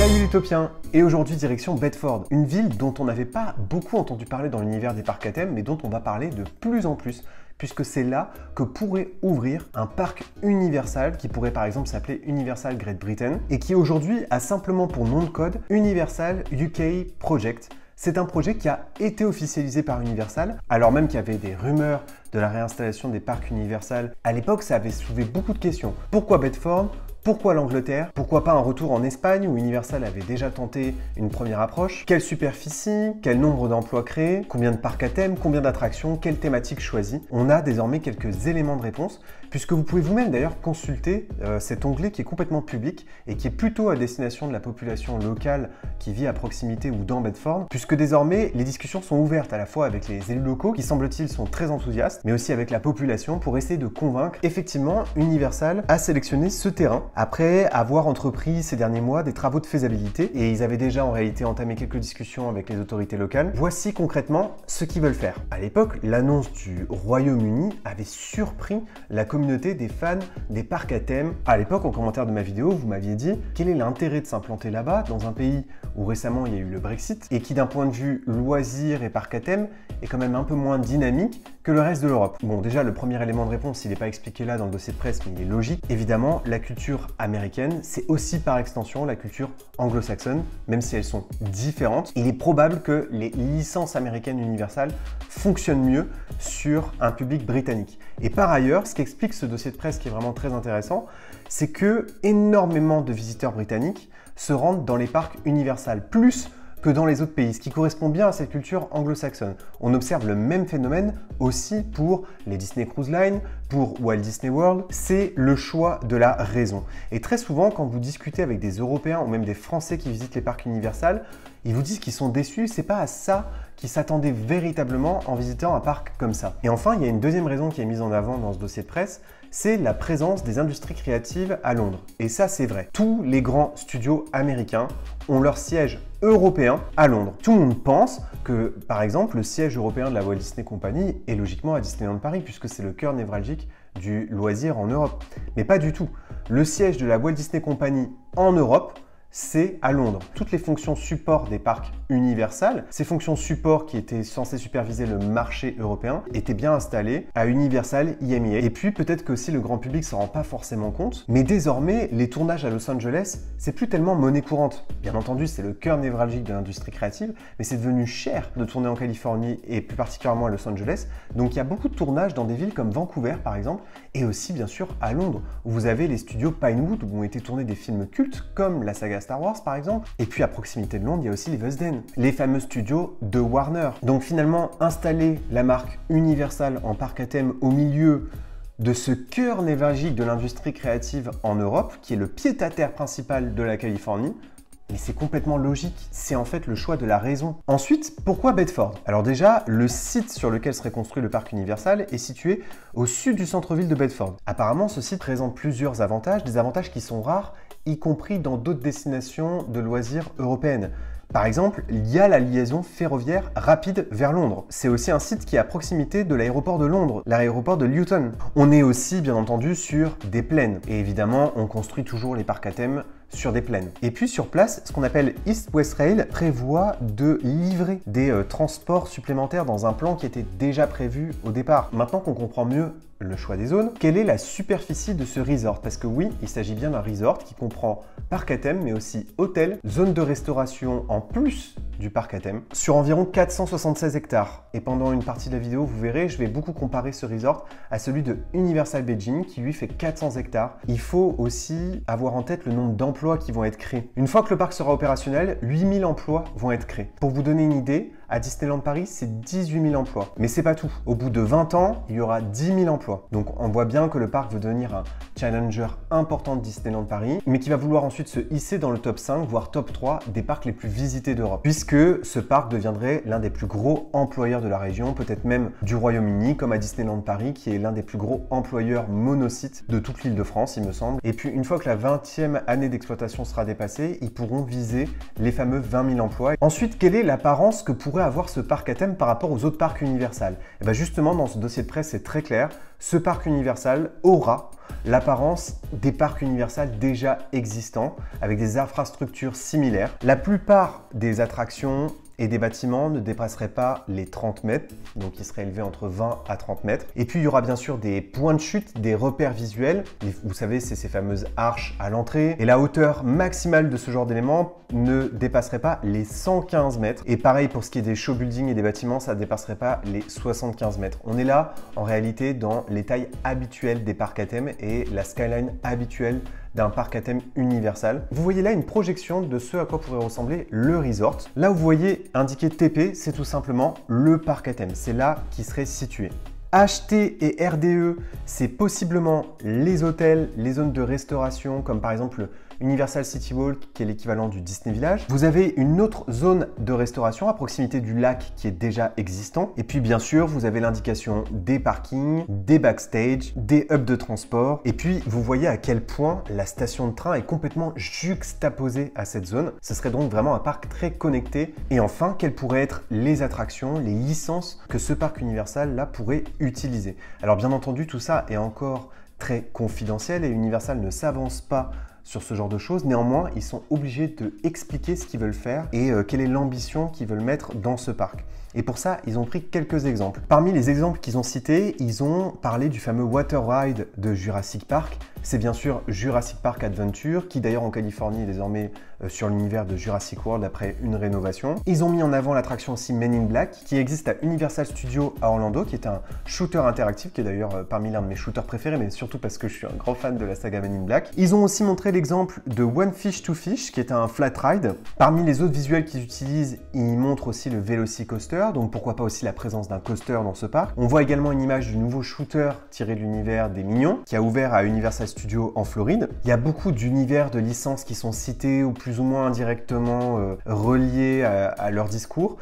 Salut l'Utopien! Et aujourd'hui direction Bedford, une ville dont on n'avait pas beaucoup entendu parler dans l'univers des parcs à thème, mais dont on va parler de plus en plus, puisque c'est là que pourrait ouvrir un parc Universal qui pourrait par exemple s'appeler Universal Great Britain et qui aujourd'hui a simplement pour nom de code Universal UK Project. C'est un projet qui a été officialisé par Universal, alors même qu'il y avait des rumeurs de la réinstallation des parcs Universal. À l'époque, ça avait soulevé beaucoup de questions. Pourquoi Bedford ? Pourquoi l'Angleterre? Pourquoi pas un retour en Espagne où Universal avait déjà tenté une première approche? Quelle superficie? Quel nombre d'emplois créés? Combien de parcs à thème? Combien d'attractions? Quelle thématique choisie? On a désormais quelques éléments de réponse puisque vous pouvez vous-même d'ailleurs consulter cet onglet qui est complètement public et qui est plutôt à destination de la population locale qui vit à proximité ou dans Bedford, puisque désormais les discussions sont ouvertes à la fois avec les élus locaux qui semble-t-il sont très enthousiastes, mais aussi avec la population pour essayer de convaincre effectivement Universal à sélectionner ce terrain après avoir entrepris ces derniers mois des travaux de faisabilité et ils avaient déjà en réalité entamé quelques discussions avec les autorités locales. Voici concrètement ce qu'ils veulent faire. À l'époque, l'annonce du Royaume-Uni avait surpris la communauté des fans des parcs à thème. À l'époque, en commentaire de ma vidéo, vous m'aviez dit quel est l'intérêt de s'implanter là-bas dans un pays où récemment il y a eu le Brexit et qui d'un point de vue loisirs et parcs à thème est quand même un peu moins dynamique que le reste de l'Europe. Bon, déjà le premier élément de réponse, il n'est pas expliqué là dans le dossier de presse, mais il est logique. Évidemment, la culture américaine, c'est aussi par extension la culture anglo-saxonne, même si elles sont différentes. Il est probable que les licences américaines universales fonctionnent mieux sur un public britannique. Et par ailleurs, ce qui explique ce dossier de presse qui est vraiment très intéressant, c'est que énormément de visiteurs britanniques se rendent dans les parcs Universal, plus que dans les autres pays, ce qui correspond bien à cette culture anglo-saxonne. On observe le même phénomène aussi pour les Disney Cruise Line, pour Walt Disney World, c'est le choix de la raison. Et très souvent, quand vous discutez avec des Européens ou même des Français qui visitent les parcs Universal, ils vous disent qu'ils sont déçus, c'est pas à ça qu'ils s'attendaient véritablement en visitant un parc comme ça. Et enfin, il y a une deuxième raison qui est mise en avant dans ce dossier de presse, c'est la présence des industries créatives à Londres. Et ça, c'est vrai. Tous les grands studios américains ont leur siège européen à Londres. Tout le monde pense que, par exemple, le siège européen de la Walt Disney Company est logiquement à Disneyland Paris, puisque c'est le cœur névralgique du loisir en Europe. Mais pas du tout. Le siège de la Walt Disney Company en Europe, c'est à Londres. Toutes les fonctions support des parcs Universal, ces fonctions support qui étaient censées superviser le marché européen, étaient bien installées à Universal IMEA. Et puis peut-être que aussi le grand public ne s'en rend pas forcément compte, mais désormais les tournages à Los Angeles, c'est plus tellement monnaie courante. Bien entendu, c'est le cœur névralgique de l'industrie créative, mais c'est devenu cher de tourner en Californie et plus particulièrement à Los Angeles. Donc il y a beaucoup de tournages dans des villes comme Vancouver par exemple, et aussi bien sûr à Londres, où vous avez les studios Pinewood où ont été tournés des films cultes comme la saga Star Wars par exemple, et puis à proximité de Londres, il y a aussi les West-End, les fameux studios de Warner. Donc finalement, installer la marque Universal en parc à thème au milieu de ce cœur névralgique de l'industrie créative en Europe, qui est le pied-à-terre principal de la Californie, mais c'est complètement logique, c'est en fait le choix de la raison. Ensuite, pourquoi Bedford? Alors déjà, le site sur lequel serait construit le parc Universal est situé au sud du centre-ville de Bedford. Apparemment, ce site présente plusieurs avantages, des avantages qui sont rares, y compris dans d'autres destinations de loisirs européennes. Par exemple, il y a la liaison ferroviaire rapide vers Londres. C'est aussi un site qui est à proximité de l'aéroport de Londres, l'aéroport de Luton. On est aussi, bien entendu, sur des plaines. Et évidemment, on construit toujours les parcs à thème sur des plaines. Et puis sur place, ce qu'on appelle East West Rail prévoit de livrer des transports supplémentaires dans un plan qui était déjà prévu au départ. Maintenant qu'on comprend mieux le choix des zones, quelle est la superficie de ce resort? Parce que oui, il s'agit bien d'un resort qui comprend parc à thème, mais aussi hôtel, zone de restauration en plus du parc à thème, sur environ 476 hectares. Et pendant une partie de la vidéo, vous verrez, je vais beaucoup comparer ce resort à celui de Universal Beijing, qui lui fait 400 hectares. Il faut aussi avoir en tête le nombre d'emplois qui vont être créés. Une fois que le parc sera opérationnel, 8000 emplois vont être créés. Pour vous donner une idée, à Disneyland Paris, c'est 18 000 emplois. Mais c'est pas tout. Au bout de 20 ans, il y aura 10 000 emplois. Donc on voit bien que le parc veut devenir un challenger important de Disneyland Paris, mais qui va vouloir ensuite se hisser dans le top 5, voire top 3 des parcs les plus visités d'Europe. Puisque ce parc deviendrait l'un des plus gros employeurs de la région, peut-être même du Royaume-Uni, comme à Disneyland Paris, qui est l'un des plus gros employeurs monocytes de toute l'île de France, il me semble. Et puis une fois que la 20e année d'exploitation sera dépassée, ils pourront viser les fameux 20 000 emplois. Ensuite, quelle est l'apparence que pourrait pourrait avoir ce parc à thème par rapport aux autres parcs Universal? Et bien justement, dans ce dossier de presse, c'est très clair. Ce parc Universal aura l'apparence des parcs Universal déjà existants, avec des infrastructures similaires. La plupart des attractions et des bâtiments ne dépasseraient pas les 30 mètres, donc ils seraient élevés entre 20 à 30 mètres. Et puis il y aura bien sûr des points de chute, des repères visuels. Vous savez, c'est ces fameuses arches à l'entrée. Et la hauteur maximale de ce genre d'éléments ne dépasserait pas les 115 mètres. Et pareil pour ce qui est des show buildings et des bâtiments, ça ne dépasserait pas les 75 mètres. On est là en réalité dans les tailles habituelles des parcs à thème et la skyline habituelle d'un parc à thème Universal. Vous voyez là une projection de ce à quoi pourrait ressembler le resort. Là où vous voyez indiqué TP, c'est tout simplement le parc à thème. C'est là qui serait situé. HT et RDE, c'est possiblement les hôtels, les zones de restauration, comme par exemple Universal City Walk, qui est l'équivalent du Disney Village. Vous avez une autre zone de restauration à proximité du lac qui est déjà existant. Et puis bien sûr, vous avez l'indication des parkings, des backstage, des hubs de transport. Et puis vous voyez à quel point la station de train est complètement juxtaposée à cette zone. Ce serait donc vraiment un parc très connecté. Et enfin, quelles pourraient être les attractions, les licences que ce parc Universal là pourrait utiliser? Alors bien entendu, tout ça est encore très confidentiel et Universal ne s'avance pas sur ce genre de choses. Néanmoins, ils sont obligés de expliquer ce qu'ils veulent faire et quelle est l'ambition qu'ils veulent mettre dans ce parc. Et pour ça, ils ont pris quelques exemples. Parmi les exemples qu'ils ont cités, ils ont parlé du fameux Water Ride de Jurassic Park. C'est bien sûr Jurassic Park Adventure, qui d'ailleurs en Californie est désormais sur l'univers de Jurassic World après une rénovation. Ils ont mis en avant l'attraction aussi Men in Black, qui existe à Universal Studios à Orlando, qui est un shooter interactif, qui est d'ailleurs parmi l'un de mes shooters préférés, mais surtout parce que je suis un grand fan de la saga Men in Black. Ils ont aussi montré l'exemple de One Fish to Fish, qui est un flat ride. Parmi les autres visuels qu'ils utilisent, ils montrent aussi le Velocicoaster, donc pourquoi pas aussi la présence d'un coaster dans ce parc. On voit également une image du nouveau shooter tiré de l'univers des Minions, qui a ouvert à Universal Studios en Floride. Il y a beaucoup d'univers de licences qui sont cités ou plus ou moins indirectement reliés à leur discours.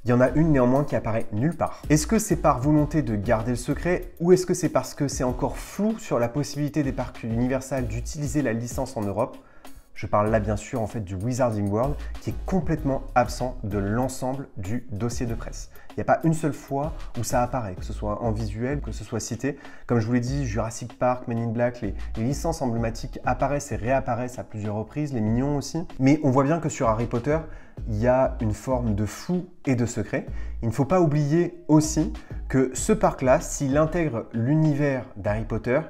Il y en a une néanmoins qui apparaît nulle part. Est-ce que c'est par volonté de garder le secret ou est-ce que c'est parce que c'est encore flou sur la possibilité des parcs Universal d'utiliser la licence en Europe? Je parle là bien sûr en fait du Wizarding World qui est complètement absent de l'ensemble du dossier de presse. Il n'y a pas une seule fois où ça apparaît, que ce soit en visuel, que ce soit cité. Comme je vous l'ai dit, Jurassic Park, Men in Black, les licences emblématiques apparaissent et réapparaissent à plusieurs reprises, les Minions aussi. Mais on voit bien que sur Harry Potter, il y a une forme de flou et de secret. Il ne faut pas oublier aussi que ce parc-là, s'il intègre l'univers d'Harry Potter,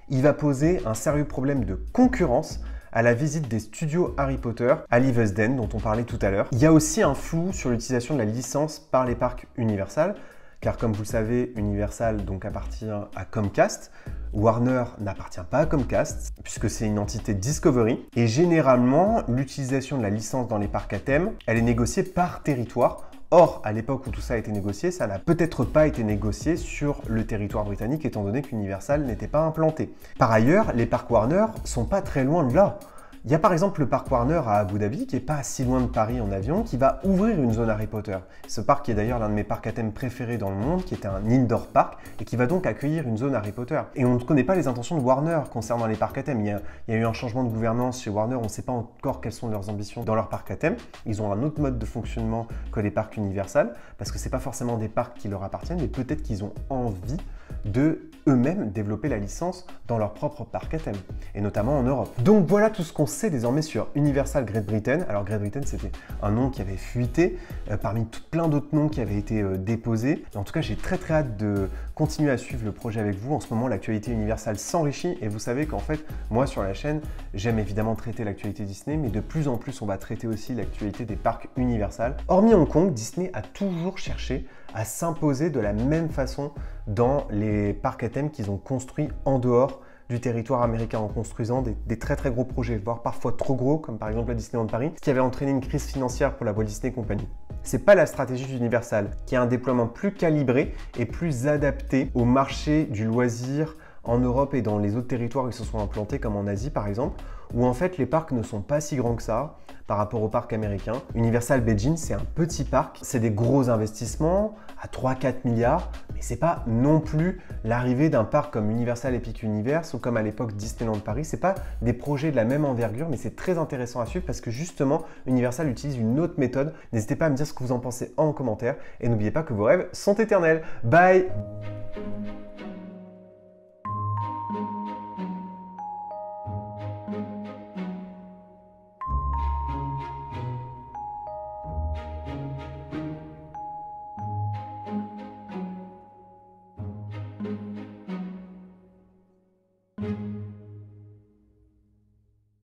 il va poser un sérieux problème de concurrence à la visite des studios Harry Potter à Leavesden dont on parlait tout à l'heure. Il y a aussi un flou sur l'utilisation de la licence par les parcs Universal, car comme vous le savez, Universal donc appartient à Comcast. Warner n'appartient pas à Comcast, puisque c'est une entité Discovery. Et généralement, l'utilisation de la licence dans les parcs à thème, elle est négociée par territoire. Or, à l'époque où tout ça a été négocié, ça n'a peut-être pas été négocié sur le territoire britannique, étant donné qu'Universal n'était pas implanté. Par ailleurs, les parcs Warner sont pas très loin de là. Il y a par exemple le parc Warner à Abu Dhabi, qui est pas si loin de Paris en avion, qui va ouvrir une zone Harry Potter. Ce parc qui est d'ailleurs l'un de mes parcs à thème préférés dans le monde, qui est un indoor park, et qui va donc accueillir une zone Harry Potter. Et on ne connaît pas les intentions de Warner concernant les parcs à thème. Il y a eu un changement de gouvernance chez Warner, on ne sait pas encore quelles sont leurs ambitions dans leurs parcs à thème. Ils ont un autre mode de fonctionnement que les parcs Universal, parce que c'est pas forcément des parcs qui leur appartiennent, mais peut-être qu'ils ont envie de eux-mêmes développer la licence dans leur propre parc à thème, et notamment en Europe. Donc voilà tout ce qu'on sait désormais sur Universal Great Britain. Alors Great Britain, c'était un nom qui avait fuité parmi plein d'autres noms qui avaient été déposés. En tout cas, j'ai très hâte de continuer à suivre le projet avec vous. En ce moment, l'actualité Universal s'enrichit et vous savez qu'en fait, moi sur la chaîne, j'aime évidemment traiter l'actualité Disney, mais de plus en plus, on va traiter aussi l'actualité des parcs Universal. Hormis Hong Kong, Disney a toujours cherché à s'imposer de la même façon dans les parcs à thème qu'ils ont construits en dehors du territoire américain en construisant des très gros projets, voire parfois trop gros, comme par exemple la Disneyland Paris, ce qui avait entraîné une crise financière pour la Walt Disney Company. C'est pas la stratégie d'Universal, qui a un déploiement plus calibré et plus adapté au marché du loisir en Europe et dans les autres territoires où ils se sont implantés, comme en Asie par exemple, où en fait les parcs ne sont pas si grands que ça par rapport au parc américain. Universal Beijing, c'est un petit parc, c'est des gros investissements à 3-4 milliards, mais c'est pas non plus l'arrivée d'un parc comme Universal Epic Universe ou comme à l'époque Disneyland Paris. C'est pas des projets de la même envergure, mais c'est très intéressant à suivre parce que justement Universal utilise une autre méthode. N'hésitez pas à me dire ce que vous en pensez en commentaire et n'oubliez pas que vos rêves sont éternels. Bye!